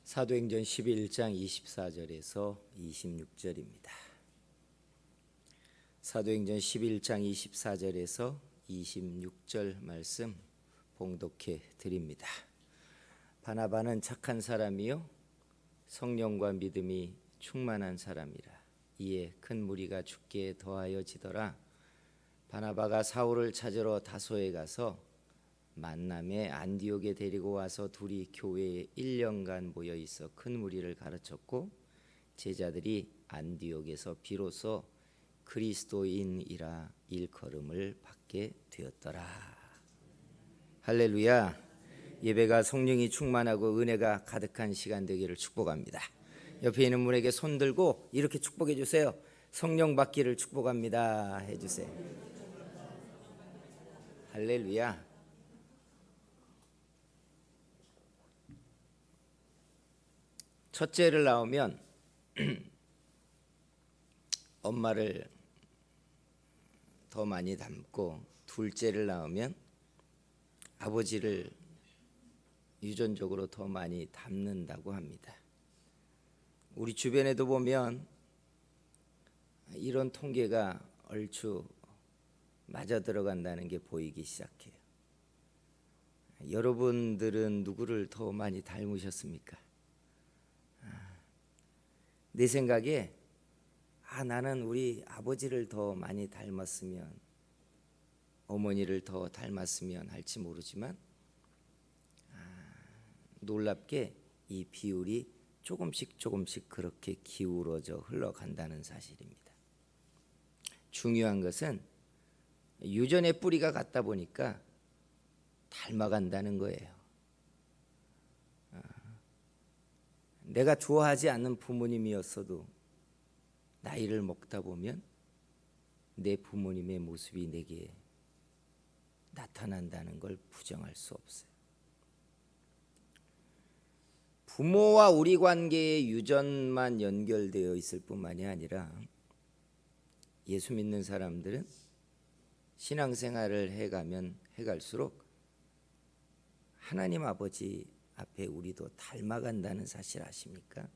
사도행전 11장 24절에서 26절입니다. 사도행전 11장 24절에서 26절 말씀 봉독해 드립니다. 바나바는 착한 사람이요 성령과 믿음이 충만한 사람이라. 이에 큰 무리가 죽게 더하여지더라. 바나바가 사울을 찾으러 다소에 가서 만남에 안디옥에 데리고 와서 둘이 교회에 1년간 모여 있어 큰 무리를 가르쳤고, 제자들이 안디옥에서 비로소 그리스도인이라 일컬음을 받게 되었더라. 할렐루야. 예배가 성령이 충만하고 은혜가 가득한 시간 되기를 축복합니다. 옆에 있는 분에게 손 들고 이렇게 축복해 주세요. 성령 받기를 축복합니다 해주세요. 할렐루야. 첫째를 낳으면 엄마를 더 많이 닮고, 둘째를 낳으면 아버지를 유전적으로 더 많이 닮는다고 합니다. 우리 주변에도 보면 이런 통계가 얼추 맞아 들어간다는 게 보이기 시작해요. 여러분들은 누구를 더 많이 닮으셨습니까? 내 생각에 나는 우리 아버지를 더 많이 닮았으면, 어머니를 더 닮았으면 할지 모르지만 놀랍게 이 비율이 조금씩 그렇게 기울어져 흘러간다는 사실입니다. 중요한 것은 유전의 뿌리가 같다 보니까 닮아간다는 거예요. 내가 좋아하지 않는 부모님이었어도 나이를 먹다 보면 내 부모님의 모습이 내게 나타난다는 걸 부정할 수 없어요. 부모와 우리 관계의 유전만 연결되어 있을 뿐만이 아니라, 예수 믿는 사람들은 신앙생활을 해가면 해갈수록 하나님 아버지 앞에 우리도 닮아간다는 사실 아십니까?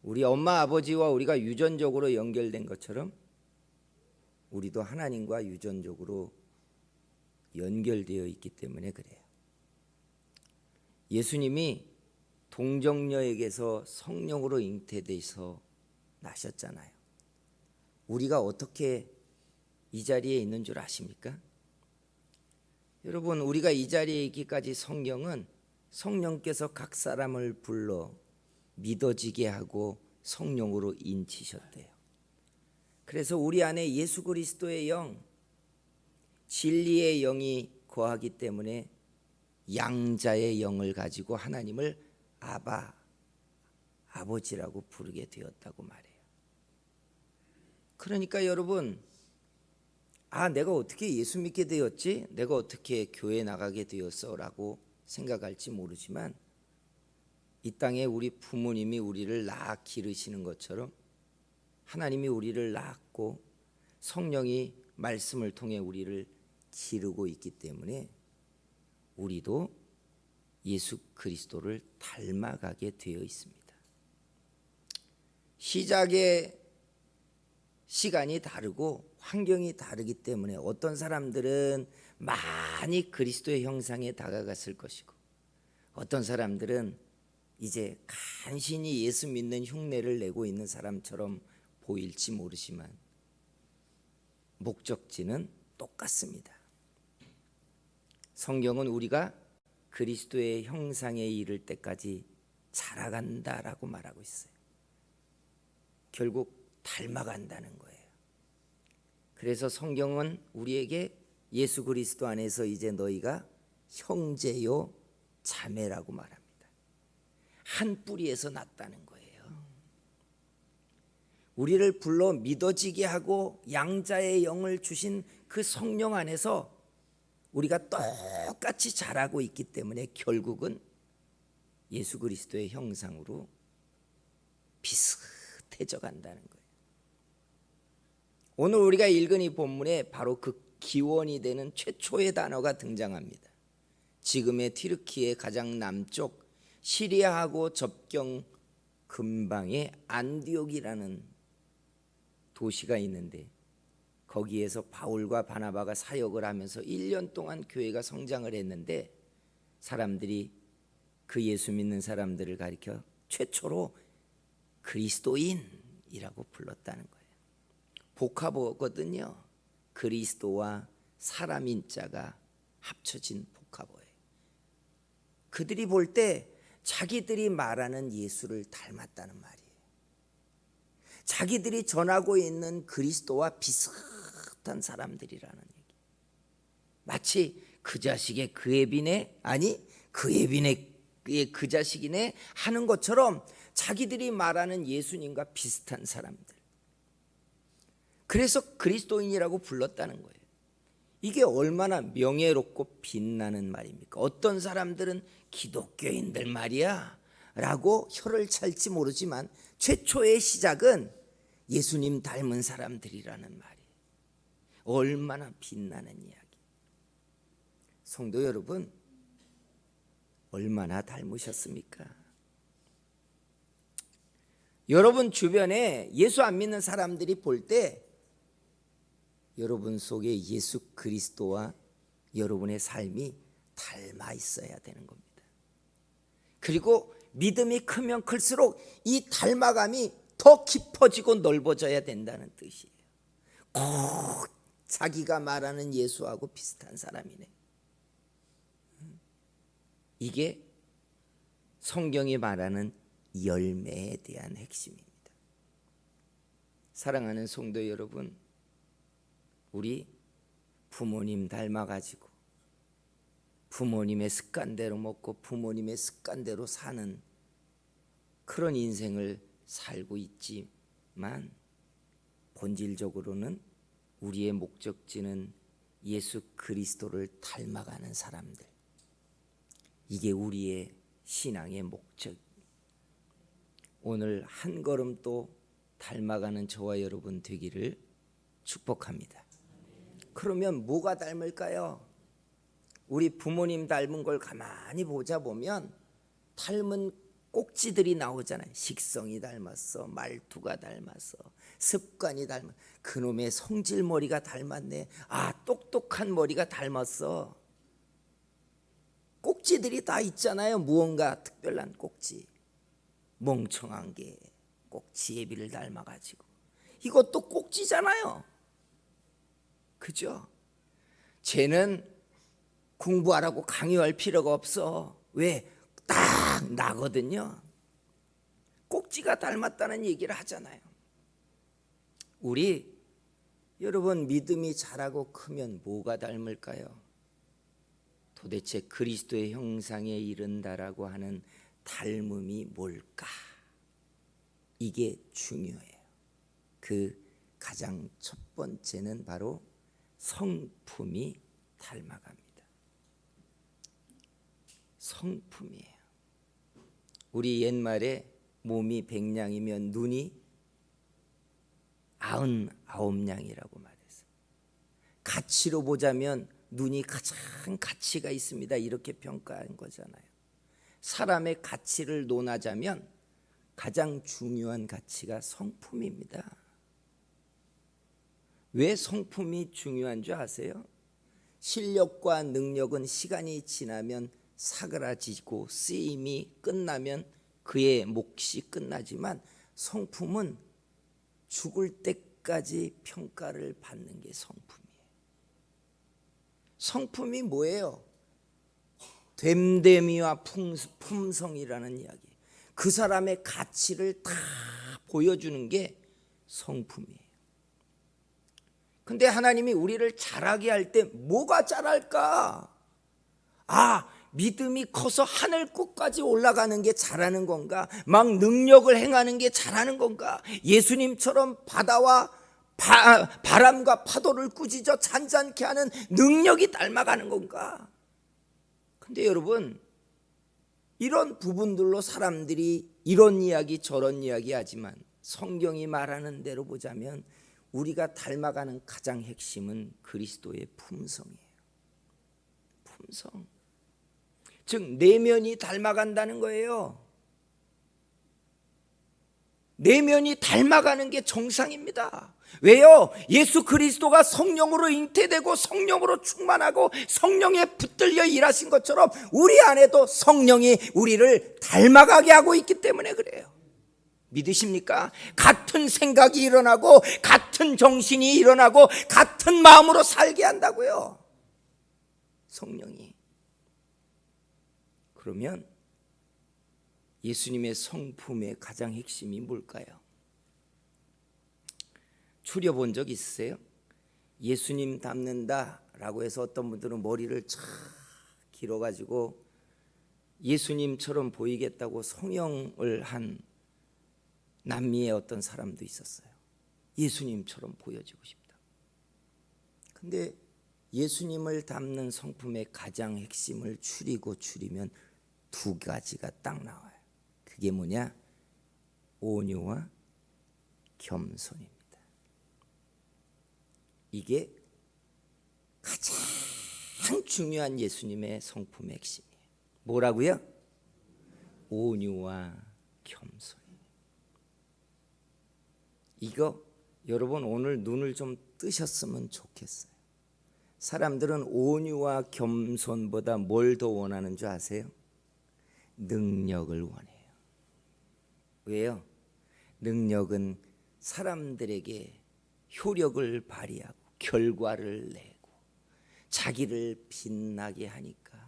우리 엄마 아버지와 우리가 유전적으로 연결된 것처럼 우리도 하나님과 유전적으로 연결되어 있기 때문에 그래요. 예수님이 동정녀에게서 성령으로 잉태돼서 나셨잖아요. 우리가 어떻게 이 자리에 있는 줄 아십니까? 여러분, 우리가 이 자리에 있기까지 성경은 성령께서 각 사람을 불러 믿어지게 하고 성령으로 인치셨대요. 그래서 우리 안에 예수 그리스도의 영, 진리의 영이 거하기 때문에 양자의 영을 가지고 하나님을 아바, 아버지라고 부르게 되었다고 말해요. 그러니까 여러분, 내가 어떻게 예수 믿게 되었지? 내가 어떻게 교회 나가게 되었어? 라고 생각할지 모르지만, 이 땅에 우리 부모님이 우리를 낳아 기르시는 것처럼 하나님이 우리를 낳았고 성령이 말씀을 통해 우리를 기르고 있기 때문에 우리도 예수 그리스도를 닮아가게 되어 있습니다. 시작의 시간이 다르고 환경이 다르기 때문에 어떤 사람들은 많이 그리스도의 형상에 다가갔을 것이고, 어떤 사람들은 이제 간신히 예수 믿는 흉내를 내고 있는 사람처럼 보일지 모르지만 목적지는 똑같습니다. 성경은 우리가 그리스도의 형상에 이를 때까지 자라간다라고 말하고 있어요. 결국 닮아간다는 거예요. 그래서 성경은 우리에게 예수 그리스도 안에서 이제 너희가 형제요 자매라고 말합니다. 한 뿌리에서 났다는 거예요. 우리를 불러 믿어지게 하고 양자의 영을 주신 그 성령 안에서 우리가 똑같이 자라고 있기 때문에 결국은 예수 그리스도의 형상으로 비슷해져 간다는 거예요. 오늘 우리가 읽은 이 본문에 바로 그 기원이 되는 최초의 단어가 등장합니다. 지금의 튀르키의 가장 남쪽 시리아하고 접경 근방에 안디옥이라는 도시가 있는데 거기에서 바울과 바나바가 사역을 하면서 1년 동안 교회가 성장을 했는데 사람들이 그 예수 믿는 사람들을 가리켜 최초로 그리스도인이라고 불렀다는 거예요. 복합어거든요. 그리스도와 사람인 자가 합쳐진 복합어예요. 그들이 볼 때 자기들이 말하는 예수를 닮았다는 말이에요. 자기들이 전하고 있는 그리스도와 비슷한 사람들이라는 얘기. 마치 그 자식의 그 애비네, 아니 그 애비네 그 자식이네 하는 것처럼 자기들이 말하는 예수님과 비슷한 사람들. 그래서 그리스도인이라고 불렀다는 거예요. 이게 얼마나 명예롭고 빛나는 말입니까? 어떤 사람들은 기독교인들 말이야 라고 혀를 찰지 모르지만 최초의 시작은 예수님 닮은 사람들이라는 말이에요. 얼마나 빛나는 이야기. 성도 여러분, 얼마나 닮으셨습니까? 여러분 주변에 예수 안 믿는 사람들이 볼 때 여러분 속에 예수 그리스도와 여러분의 삶이 닮아 있어야 되는 겁니다. 그리고 믿음이 크면 클수록 이 닮아감이 더 깊어지고 넓어져야 된다는 뜻이에요. 꼭 자기가 말하는 예수하고 비슷한 사람이네. 이게 성경이 말하는 열매에 대한 핵심입니다. 사랑하는 성도 여러분, 우리 부모님 닮아가지고 부모님의 습관대로 먹고 부모님의 습관대로 사는 그런 인생을 살고 있지만 본질적으로는 우리의 목적지는 예수 그리스도를 닮아가는 사람들. 이게 우리의 신앙의 목적. 오늘 한 걸음 또 닮아가는 저와 여러분 되기를 축복합니다. 그러면 뭐가 닮을까요? 우리 부모님 닮은 걸 가만히 보자 보면 닮은 꼭지들이 나오잖아요. 식성이 닮았어, 말투가 닮았어, 습관이 닮았어, 그놈의 성질머리가 닮았네, 아 똑똑한 머리가 닮았어. 꼭지들이 다 있잖아요. 무언가 특별한 꼭지. 멍청한 게 꼭지애비를 닮아가지고 이것도 꼭지잖아요. 그죠? 쟤는 공부하라고 강요할 필요가 없어. 왜? 딱 나거든요. 꼭지가 닮았다는 얘기를 하잖아요. 우리 여러분 믿음이 자라고 크면 뭐가 닮을까요? 도대체 그리스도의 형상에 이른다라고 하는 닮음이 뭘까? 이게 중요해요. 그 가장 첫 번째는 바로 성품이 닮아갑니다. 성품이에요. 우리 옛말에 몸이 100냥이면 눈이 99냥이라고 말했어요. 가치로 보자면 눈이 가장 가치가 있습니다. 이렇게 평가한 거잖아요. 사람의 가치를 논하자면 가장 중요한 가치가 성품입니다. 왜 성품이 중요한 줄 아세요? 실력과 능력은 시간이 지나면 사그라지고 쓰임이 끝나면 그의 몫이 끝나지만 성품은 죽을 때까지 평가를 받는 게 성품이에요. 성품이 뭐예요? 됨됨이와 품성이라는 이야기. 그 사람의 가치를 다 보여주는 게 성품이에요. 근데 하나님이 우리를 자라게 할 때 뭐가 자랄까? 아, 믿음이 커서 하늘 끝까지 올라가는 게 자라는 건가? 막 능력을 행하는 게 자라는 건가? 예수님처럼 바다와 바람과 파도를 꾸짖어 잔잔케 하는 능력이 닮아가는 건가? 근데 여러분, 이런 부분들로 사람들이 이런 이야기 저런 이야기 하지만 성경이 말하는 대로 보자면 우리가 닮아가는 가장 핵심은 그리스도의 품성이에요. 품성. 즉 내면이 닮아간다는 거예요. 내면이 닮아가는 게 정상입니다. 왜요? 예수 그리스도가 성령으로 잉태되고 성령으로 충만하고 성령에 붙들려 일하신 것처럼 우리 안에도 성령이 우리를 닮아가게 하고 있기 때문에 그래요. 믿으십니까? 같은 생각이 일어나고 같은 정신이 일어나고 같은 마음으로 살게 한다고요. 성령이. 그러면 예수님의 성품의 가장 핵심이 뭘까요? 추려본 적 있으세요? 예수님 닮는다라고 해서 어떤 분들은 머리를 쫙 길어가지고 예수님처럼 보이겠다고 성형을 한 남미의 어떤 사람도 있었어요. 예수님처럼 보여지고 싶다. 근데 예수님을 닮는 성품의 가장 핵심을 추리면 두 가지가 딱 나와요. 그게 뭐냐? 온유와 겸손입니다. 이게 가장 중요한 예수님의 성품의 핵심이에요. 뭐라고요? 온유와 겸손. 이거 여러분 오늘 눈을 좀 뜨셨으면 좋겠어요. 사람들은 온유와 겸손보다 뭘 더 원하는 줄 아세요? 능력을 원해요. 왜요? 능력은 사람들에게 효력을 발휘하고 결과를 내고 자기를 빛나게 하니까.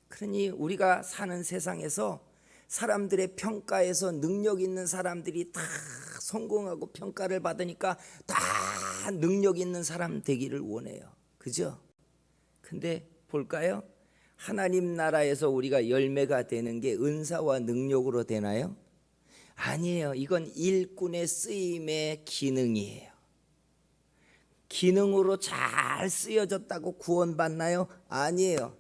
그러니 우리가 사는 세상에서 사람들의 평가에서 능력 있는 사람들이 다 성공하고 평가를 받으니까 다 능력 있는 사람 되기를 원해요. 그죠? 근데 볼까요? 하나님 나라에서 우리가 열매가 되는 게 은사와 능력으로 되나요? 아니에요. 이건 일꾼의 쓰임의 기능이에요. 기능으로 잘 쓰여졌다고 구원받나요? 아니에요.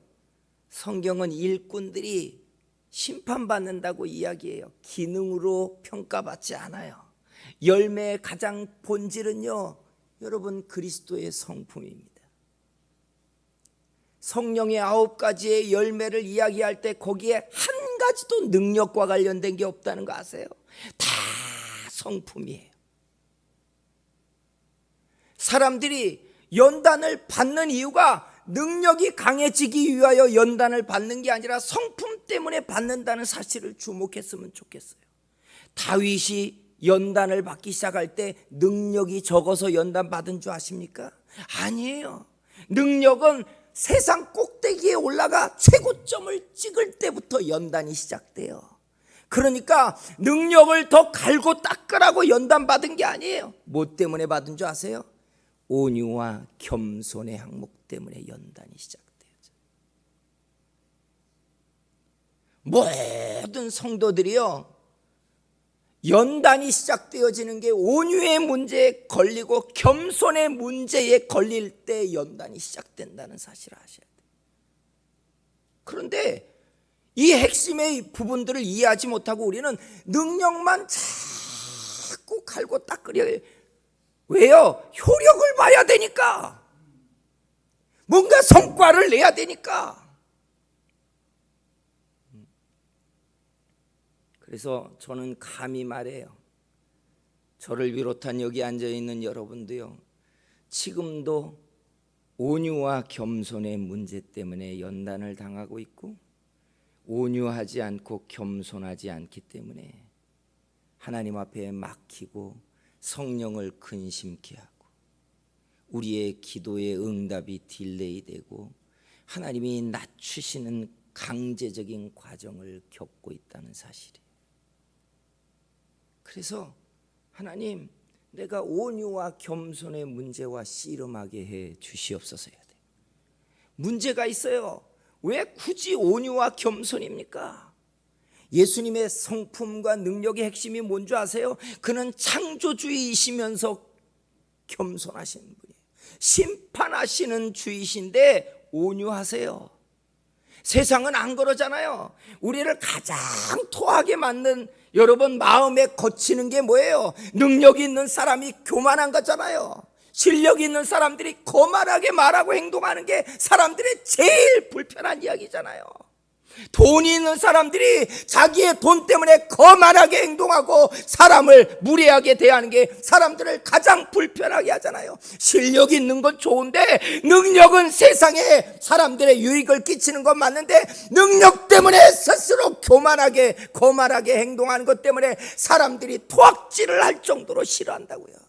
성경은 일꾼들이 심판받는다고 이야기해요. 기능으로 평가받지 않아요. 열매의 가장 본질은요, 여러분 그리스도의 성품입니다. 성령의 9가지의 열매를 이야기할 때 거기에 한 가지도 능력과 관련된 게 없다는 거 아세요? 다 성품이에요. 사람들이 연단을 받는 이유가 능력이 강해지기 위하여 연단을 받는 게 아니라 성품 때문에 받는다는 사실을 주목했으면 좋겠어요. 다윗이 연단을 받기 시작할 때 능력이 적어서 연단 받은 줄 아십니까? 아니에요. 능력은 세상 꼭대기에 올라가 최고점을 찍을 때부터 연단이 시작돼요. 그러니까 능력을 더 갈고 닦으라고 연단 받은 게 아니에요. 뭐 때문에 받은 줄 아세요? 온유와 겸손의 항목 때문에 연단이 시작돼요. 모든 성도들이요, 연단이 시작되어지는 게 온유의 문제에 걸리고 겸손의 문제에 걸릴 때 연단이 시작된다는 사실을 아셔야 돼요. 그런데 이 핵심의 부분들을 이해하지 못하고 우리는 능력만 자꾸 갈고 닦으려. 왜요? 효력을 봐야 되니까. 뭔가 성과를 내야 되니까. 그래서 저는 감히 말해요. 저를 비롯한 여기 앉아있는 여러분도요, 지금도 온유와 겸손의 문제 때문에 연단을 당하고 있고, 온유하지 않고 겸손하지 않기 때문에 하나님 앞에 막히고 성령을 근심케 하고 우리의 기도의 응답이 딜레이되고 하나님이 낮추시는 강제적인 과정을 겪고 있다는 사실이에요. 그래서 하나님, 내가 온유와 겸손의 문제와 씨름하게 해 주시옵소서 해야 돼요. 문제가 있어요. 왜 굳이 온유와 겸손입니까? 예수님의 성품과 능력의 핵심이 뭔지 아세요? 그는 창조주이시면서 겸손하신 분이에요. 심판하시는 주이신데 온유하세요. 세상은 안 그러잖아요. 우리를 가장 토하게 만든 여러분 마음에 거치는 게 뭐예요? 능력 있는 사람이 교만한 거잖아요. 실력 있는 사람들이 거만하게 말하고 행동하는 게 사람들의 제일 불편한 이야기잖아요. 돈이 있는 사람들이 자기의 돈 때문에 거만하게 행동하고 사람을 무례하게 대하는 게 사람들을 가장 불편하게 하잖아요. 실력 있는 건 좋은데 능력은 세상에 사람들의 유익을 끼치는 건 맞는데 능력 때문에 스스로 교만하게 거만하게 행동하는 것 때문에 사람들이 토악질을 할 정도로 싫어한다고요.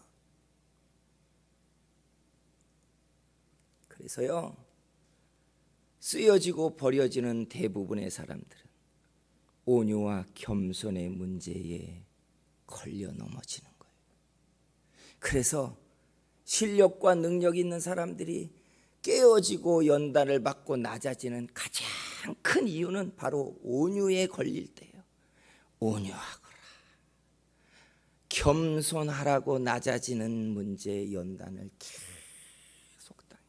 그래서요, 쓰여지고 버려지는 대부분의 사람들은 온유와 겸손의 문제에 걸려 넘어지는 거예요. 그래서 실력과 능력 있는 사람들이 깨어지고 연단을 받고 낮아지는 가장 큰 이유는 바로 온유에 걸릴 때예요. 온유하거라, 겸손하라고 낮아지는 문제의 연단을 계속 당해요.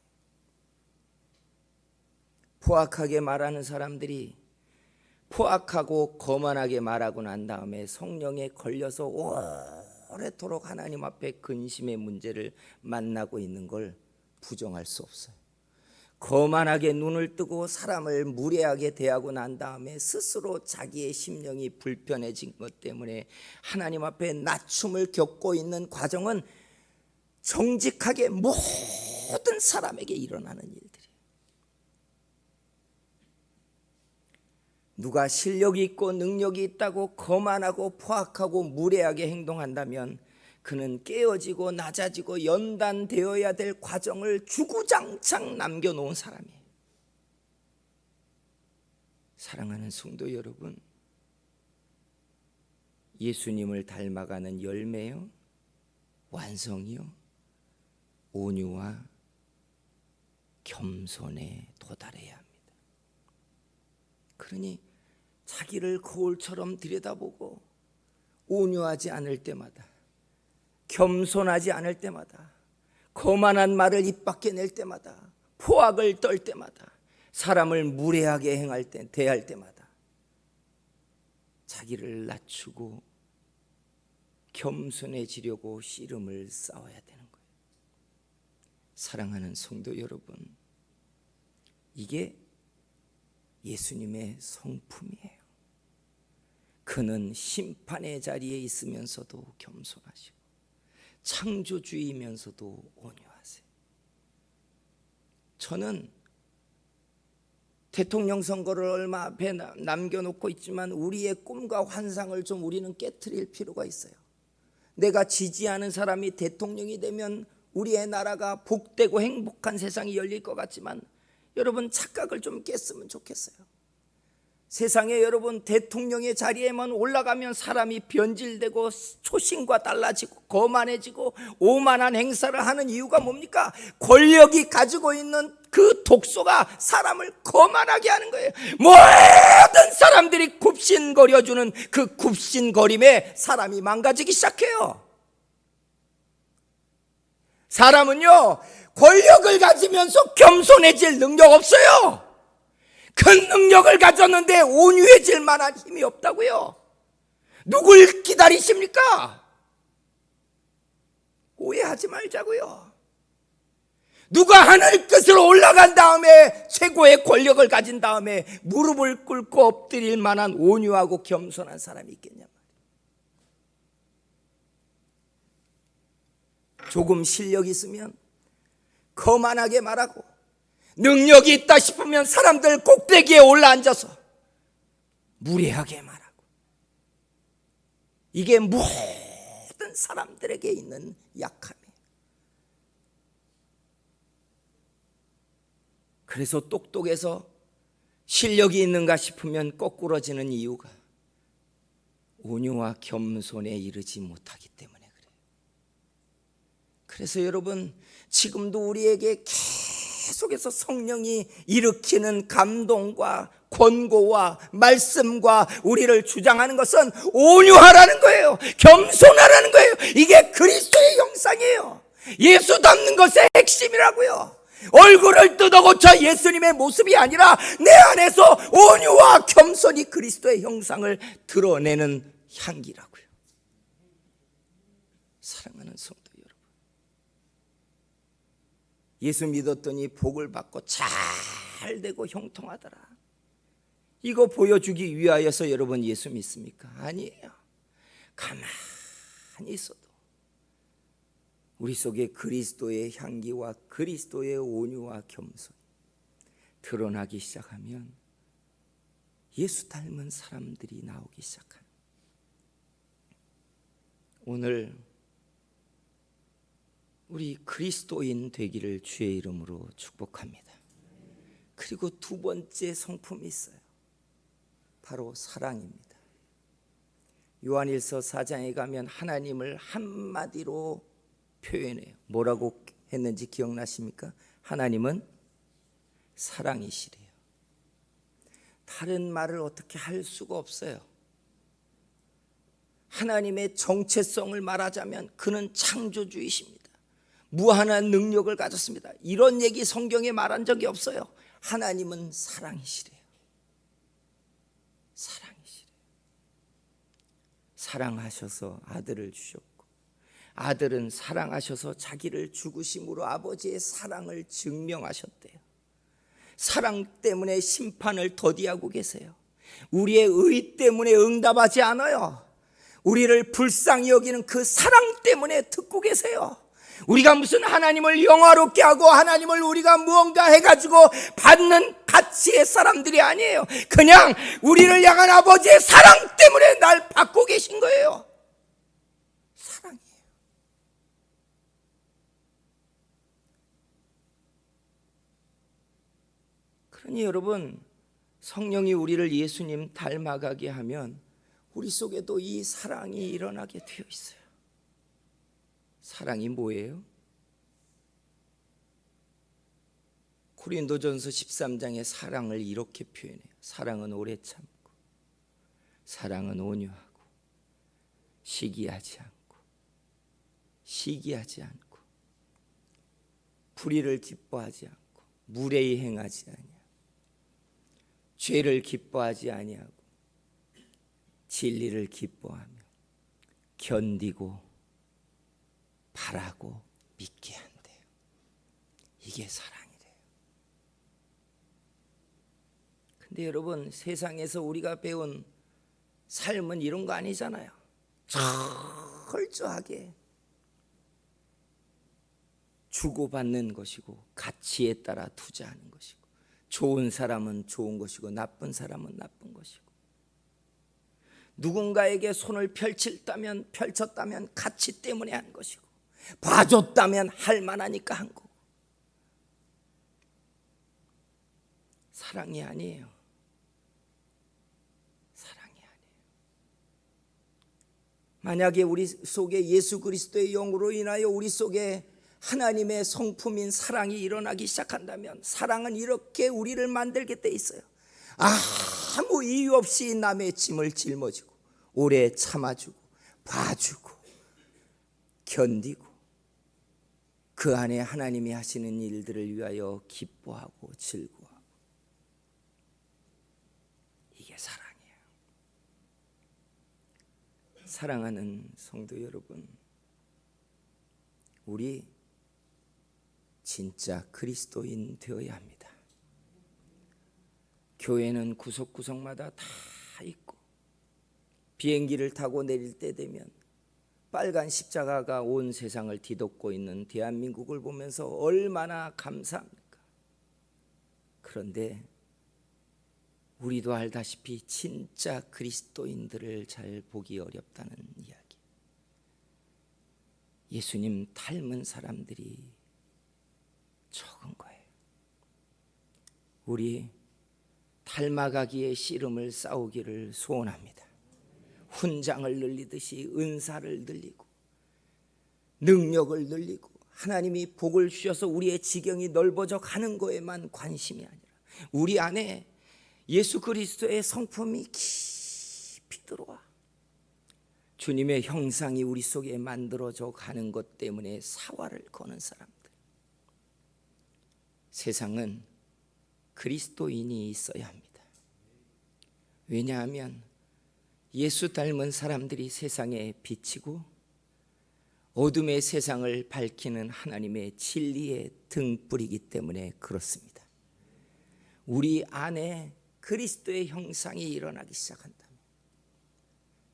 포악하게 말하는 사람들이 포악하고 거만하게 말하고 난 다음에 성령에 걸려서 오래도록 하나님 앞에 근심의 문제를 만나고 있는 걸 부정할 수 없어요. 거만하게 눈을 뜨고 사람을 무례하게 대하고 난 다음에 스스로 자기의 심령이 불편해진 것 때문에 하나님 앞에 낮춤을 겪고 있는 과정은 정직하게 모든 사람에게 일어나는 일들이에요. 누가 실력이 있고 능력이 있다고 거만하고 포악하고 무례하게 행동한다면 그는 깨어지고 낮아지고 연단되어야 될 과정을 주구장창 남겨놓은 사람이에요. 사랑하는 성도 여러분, 예수님을 닮아가는 열매요, 완성이요, 온유와 겸손에 도달해야 합니다. 그러니 자기를 거울처럼 들여다보고 온유하지 않을 때마다, 겸손하지 않을 때마다, 거만한 말을 입 밖에 낼 때마다, 포악을 떨 때마다, 사람을 무례하게 행할 때, 대할 때마다 자기를 낮추고 겸손해지려고 씨름을 싸워야 되는 거예요. 사랑하는 성도 여러분, 이게 예수님의 성품이에요. 그는 심판의 자리에 있으면서도 겸손하시고 창조주이면서도 온유하세요. 저는 대통령 선거를 얼마 앞에 남겨놓고 있지만 우리의 꿈과 환상을 좀 우리는 깨트릴 필요가 있어요. 내가 지지하는 사람이 대통령이 되면 우리의 나라가 복되고 행복한 세상이 열릴 것 같지만 여러분 착각을 좀 깼으면 좋겠어요. 세상에 여러분 대통령의 자리에만 올라가면 사람이 변질되고 초심과 달라지고 거만해지고 오만한 행사를 하는 이유가 뭡니까? 권력이 가지고 있는 그 독소가 사람을 거만하게 하는 거예요. 모든 사람들이 굽신거려주는 그 굽신거림에 사람이 망가지기 시작해요. 사람은요, 권력을 가지면서 겸손해질 능력 없어요. 큰 능력을 가졌는데 온유해질 만한 힘이 없다고요. 누굴 기다리십니까? 오해하지 말자고요. 누가 하늘 끝으로 올라간 다음에 최고의 권력을 가진 다음에 무릎을 꿇고 엎드릴 만한 온유하고 겸손한 사람이 있겠냐 말이에요. 조금 실력이 있으면 거만하게 말하고 능력이 있다 싶으면 사람들 꼭대기에 올라앉아서 무례하게 말하고, 이게 모든 사람들에게 있는 약함이에요. 그래서 똑똑해서 실력이 있는가 싶으면 거꾸러지는 이유가 온유와 겸손에 이르지 못하기 때문에 그래요. 그래서 여러분, 지금도 우리에게 계속해서 성령이 일으키는 감동과 권고와 말씀과 우리를 주장하는 것은 온유하라는 거예요. 겸손하라는 거예요. 이게 그리스도의 형상이에요. 예수 닮는 것의 핵심이라고요. 얼굴을 뜯어고쳐 예수님의 모습이 아니라 내 안에서 온유와 겸손이 그리스도의 형상을 드러내는 향기라고요. 사랑하는 성도 여러분, 예수 믿었더니 복을 받고 잘 되고 형통하더라. 이거 보여주기 위하여서 여러분 예수 믿습니까? 아니에요. 가만히 있어도 우리 속에 그리스도의 향기와 그리스도의 온유와 겸손이 드러나기 시작하면 예수 닮은 사람들이 나오기 시작합니다. 오늘 우리 그리스도인 되기를 주의 이름으로 축복합니다. 그리고 두 번째 성품이 있어요. 바로 사랑입니다. 요한일서 4장에 가면 하나님을 한마디로 표현해요. 뭐라고 했는지 기억나십니까? 하나님은 사랑이시래요. 다른 말을 어떻게 할 수가 없어요. 하나님의 정체성을 말하자면 그는 창조주이십니다. 무한한 능력을 가졌습니다. 이런 얘기 성경에 말한 적이 없어요. 하나님은 사랑이시래요. 사랑이시래요. 사랑하셔서 아들을 주셨고, 아들은 사랑하셔서 자기를 죽으심으로 아버지의 사랑을 증명하셨대요. 사랑 때문에 심판을 더디하고 계세요. 우리의 의 때문에 응답하지 않아요. 우리를 불쌍히 여기는 그 사랑 때문에 듣고 계세요. 우리가 무슨 하나님을 영화롭게 하고 하나님을 우리가 무언가 해가지고 받는 가치의 사람들이 아니에요. 그냥 우리를 향한 아버지의 사랑 때문에 날 받고 계신 거예요. 사랑이에요. 그러니 여러분, 성령이 우리를 예수님 닮아가게 하면 우리 속에도 이 사랑이 일어나게 되어 있어요. 사랑이 뭐예요? 고린도전서 13장의 사랑을 이렇게 표현해요. 사랑은 오래 참고, 사랑은 온유하고, 시기하지 않고, 불의를 기뻐하지 않고, 무례히 행하지 아니하고, 죄를 기뻐하지 아니하고, 진리를 기뻐하며 견디고 바라고 믿게 한대요. 이게 사랑이래요. 근데 여러분, 세상에서 우리가 배운 삶은 이런 거 아니잖아요. 철저하게 주고받는 것이고 가치에 따라 투자하는 것이고, 좋은 사람은 좋은 것이고 나쁜 사람은 나쁜 것이고, 누군가에게 손을 펼쳤다면 가치 때문에 한 것이고, 봐줬다면 할 만하니까 한 거고. 사랑이 아니에요. 사랑이 아니에요. 만약에 우리 속에 예수 그리스도의 영으로 인하여 우리 속에 하나님의 성품인 사랑이 일어나기 시작한다면, 사랑은 이렇게 우리를 만들게 돼 있어요. 아무 이유 없이 남의 짐을 짊어지고, 오래 참아주고, 봐주고, 견디고, 그 안에 하나님이 하시는 일들을 위하여 기뻐하고 즐거워하고. 이게 사랑이에요. 사랑하는 성도 여러분, 우리 진짜 그리스도인 되어야 합니다. 교회는 구석구석마다 다 있고, 비행기를 타고 내릴 때 되면 빨간 십자가가 온 세상을 뒤덮고 있는 대한민국을 보면서 얼마나 감사합니까? 그런데 우리도 알다시피 진짜 그리스도인들을 잘 보기 어렵다는 이야기. 예수님 닮은 사람들이 적은 거예요. 우리 닮아가기의 씨름을 싸우기를 소원합니다. 훈장을 늘리듯이 은사를 늘리고, 능력을 늘리고, 하나님이 복을 주셔서 우리의 지경이 넓어져 가는 거에만 관심이 아니라 우리 안에 예수 그리스도의 성품이 깊이 들어와 주님의 형상이 우리 속에 만들어져 가는 것 때문에 사활을 거는 사람들. 세상은 그리스도인이 있어야 합니다. 왜냐하면 예수 닮은 사람들이 세상에 비치고, 어둠의 세상을 밝히는 하나님의 진리의 등불이기 때문에 그렇습니다. 우리 안에 그리스도의 형상이 일어나기 시작한다면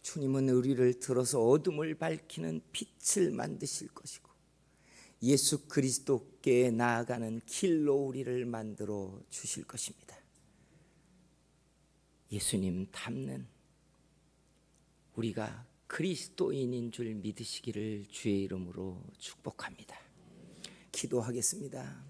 주님은 우리를 들어서 어둠을 밝히는 빛을 만드실 것이고 예수 그리스도께 나아가는 길로 우리를 만들어 주실 것입니다. 예수님 닮는 우리가 그리스도인인 줄 믿으시기를 주의 이름으로 축복합니다. 기도하겠습니다.